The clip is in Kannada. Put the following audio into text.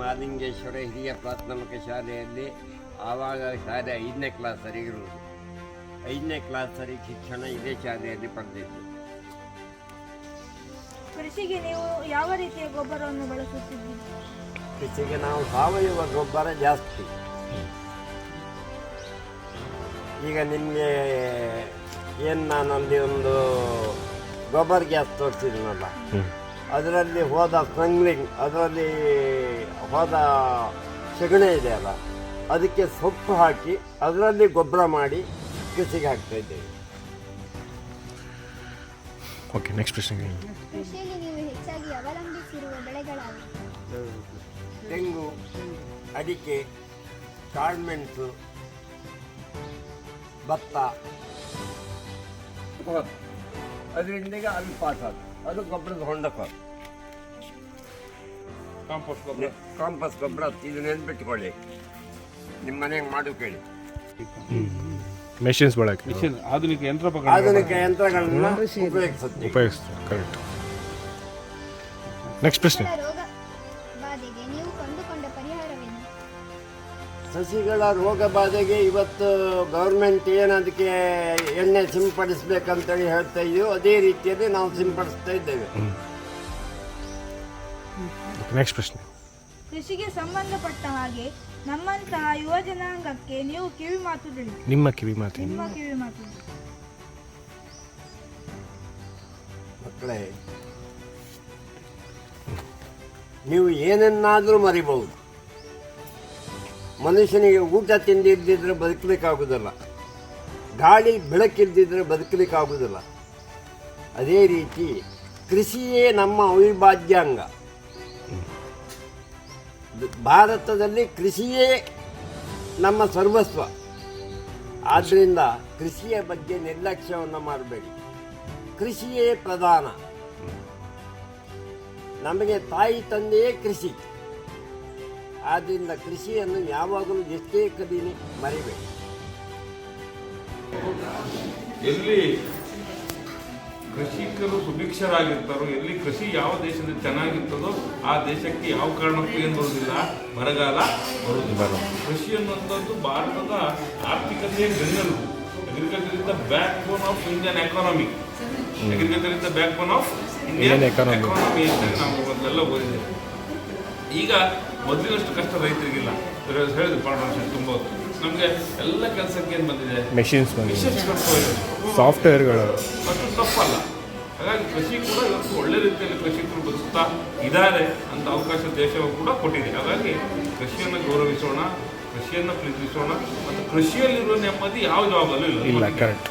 ಮಹಾಲಿಂಗೇಶ್ವರ ಹಿರಿಯ ಪ್ರಾಥಮಿಕ ಶಾಲೆಯಲ್ಲಿ ಆವಾಗ ಶಾಲೆ 5ನೇ ಕ್ಲಾಸ್ವರೆಗೆ ಇರುವುದು. 5ನೇ ಕ್ಲಾಸ್ವರೆಗೆ ಶಿಕ್ಷಣ ಇದೇ ಶಾಲೆಯಲ್ಲಿ ಪಡೆದಿದ್ದು. ಕೃಷಿಗೆ ನೀವು ಯಾವ ರೀತಿಯ ಗೊಬ್ಬರವನ್ನು ಬಳಸುತ್ತಿದ್ದೀರಿ? ಕೃಷಿಗೆ ನಾವು ಸಾವಯವ ಗೊಬ್ಬರ ಜಾಸ್ತಿ. ಈಗ ನಿಮಗೆ ಏನು ನಾನಲ್ಲಿ ಒಂದು ಗೊಬ್ಬರ ಗ್ಯಾಸ್ ತೋರಿಸಿದ್ನಲ್ಲ, ಅದರಲ್ಲಿ ಹೋದ ಸ್ಪ್ರಿಂಗ್ಲಿಂಗ್, ಅದರಲ್ಲಿ ಹೋದ ಸೆಗಣಿ ಇದೆ ಅಲ್ಲ, ಅದಕ್ಕೆ ಸೊಪ್ಪು ಹಾಕಿ ಅದರಲ್ಲಿ ಗೊಬ್ಬರ ಮಾಡಿ ಕೃಷಿಗೆ ಹಾಕ್ತಾ ಇದ್ದೇವೆ. ಓಕೆ, ನೆಕ್ಸ್ಟ್ ಪ್ರಶ್ನೆ. ಕೃಷಿಯಲ್ಲಿ ನೀವು ಹೆಚ್ಚಾಗಿ ಅವಲಂಬಿಸಿರುವ ಬೆಳೆಗಳಾಗಿವೆ? ತೆಂಗು, ಅಡಿಕೆ, ಕಾಳುಮೆಣಸು, ಭತ್ತ. ಅದರಿಂದ ಈಗ ಅಲ್ಲಿ ಪಾಸ್ ಅದು ಗೊಬ್ಬರದ ಹೊಂಡಕ್ಕೆ ಕಾಂಪೋಸ್ಟ್ ಗೊಬ್ಬರ. ಇದು ನೆನ್ಪಿಟ್ಕೊಳ್ಳಿ, ನಿಮ್ಮ ಮನೆಗೆ ಮಾಡು ಕೇಳಿ. ಮೆಷಿನ್ಸ್ ಬಳಕೆ, ಆಧುನಿಕ ಯಂತ್ರಗಳನ್ನ ಉಪಯೋಗಿಸುತ್ತೆ. ಕರೆಕ್ಟ್. ನೆಕ್ಸ್ಟ್ ಪ್ರಶ್ನೆ. ರೋಗ ಬಾಧೆಗೆ ನೀವು ಕಂಡುಕೊಂಡ ಪರಿಹಾರವೇನು? ಸಸಿಗಳ ರೋಗ ಬಾಧೆಗೆ ಇವತ್ತು ಗೌರ್ಮೆಂಟ್ ಏನು ಅದಕ್ಕೆ ಎಣ್ಣೆ ಸಿಂಪಡಿಸಬೇಕಂತೇಳಿ ಹೇಳ್ತಾ ಇದೆಯೋ ಅದೇ ರೀತಿಯಲ್ಲಿ ನಾವು ಸಿಂಪಡಿಸ್ತಾ ಇದ್ದೇವೆ. ನೆಕ್ಸ್ಟ್ ಪ್ರಶ್ನೆ. ಕೃಷಿಗೆ ಸಂಬಂಧಪಟ್ಟ ಹಾಗೆ ನಮ್ಮಂತಹ ಯುವ ಜನಾಂಗಕ್ಕೆ ನೀವು ಕಿವಿ ಮಾತು ತಿಳಿಸಿ. ನಿಮ್ಮ ಕಿವಿ ಮಾತು. ಮಕ್ಕಳೇ, ನೀವು ಏನನ್ನಾದರೂ ಮರಿಬಹುದು. ಮನುಷ್ಯನಿಗೆ ಊಟ ತಿಂದಿದ್ದಿದ್ರೆ ಬದುಕಲಿಕ್ಕಾಗುವುದಿಲ್ಲ, ಗಾಳಿ ಬೆಳಕಿದ್ದಿದ್ರೆ ಬದುಕಲಿಕ್ಕಾಗುವುದಿಲ್ಲ. ಅದೇ ರೀತಿ ಕೃಷಿಯೇ ನಮ್ಮ ಅವಿಭಾಜ್ಯಾಂಗ. ಭಾರತದಲ್ಲಿ ಕೃಷಿಯೇ ನಮ್ಮ ಸರ್ವಸ್ವ. ಆದ್ದರಿಂದ ಕೃಷಿಯ ಬಗ್ಗೆ ನಿರ್ಲಕ್ಷ್ಯವನ್ನು ಮಾಡಬೇಡಿ. ಕೃಷಿಯೇ ಪ್ರಧಾನ. ನಮಗೆ ತಾಯಿ ತಂದೆಯೇ ಕೃಷಿ. ಆದ್ದರಿಂದ ಕೃಷಿಯನ್ನು ಯಾವಾಗಲೂ ಎಷ್ಟೇ ಕದೀನಿ ಮರಿಬೇಡಿ. ಎಲ್ಲಿ ಕೃಷಿಕರು ಸುಭಿಕ್ಷರಾಗಿರ್ತಾರೋ, ಎಲ್ಲಿ ಕೃಷಿ ಯಾವ ದೇಶದಲ್ಲಿ ಚೆನ್ನಾಗಿರ್ತದೋ ಆ ದೇಶಕ್ಕೆ ಯಾವ ಕಾರಣಕ್ಕೂ ಏನು ಬರುವುದಿಲ್ಲ, ಬರಗಾಲ ಬರುವುದಿಲ್ಲ. ಕೃಷಿ ಅನ್ನುವಂಥದ್ದು ಭಾರತದ ಆರ್ಥಿಕತೆಯ ಬೆನ್ನೆಲುಬು. Agriculture is the back bone of Indian economy. Agriculture is the back bone of Indian economy ಅಂತ ನಾವು ಮೊದಲೆಲ್ಲ ಓದಿದ್ದೇವೆ. ಈಗ ಮೊದಲಿನಷ್ಟು ಕಷ್ಟ ರೈತರಿಗಿಲ್ಲ. ಹೇಳಿದ್ರು ಪಾರ್ಟ್ನರ್ಶಿಪ್ ತುಂಬ ನಮಗೆ ಎಲ್ಲ ಕೆಲಸಕ್ಕೆ ಏನು ಬಂದಿದೆ, ಮಿಷನ್ಸ್ ಸಾಫ್ಟ್ವೇರ್ಗಳು. ಅಷ್ಟು ತಪ್ಪಲ್ಲ. ಹಾಗಾಗಿ ಕೃಷಿ ಕೂಡ ಇವತ್ತು ಒಳ್ಳೆ ರೀತಿಯಲ್ಲಿ ಕೃಷಿಕರು ಬದುಕ್ತಾ ಇದ್ದಾರೆ ಅಂತ ಅವಕಾಶ ದೇಶವು ಕೂಡ ಕೊಟ್ಟಿದೆ. ಹಾಗಾಗಿ ಕೃಷಿಯನ್ನು ಗೌರವಿಸೋಣ, ಕೃಷಿಯನ್ನು ಪ್ರೀತಿಸೋಣ. ಮತ್ತು ಕೃಷಿಯಲ್ಲಿರುವ ನೆಮ್ಮದಿ ಯಾವ ಜಾಬಲ್ಲೂ ಇಲ್ಲ. ಕರೆಕ್ಟ್.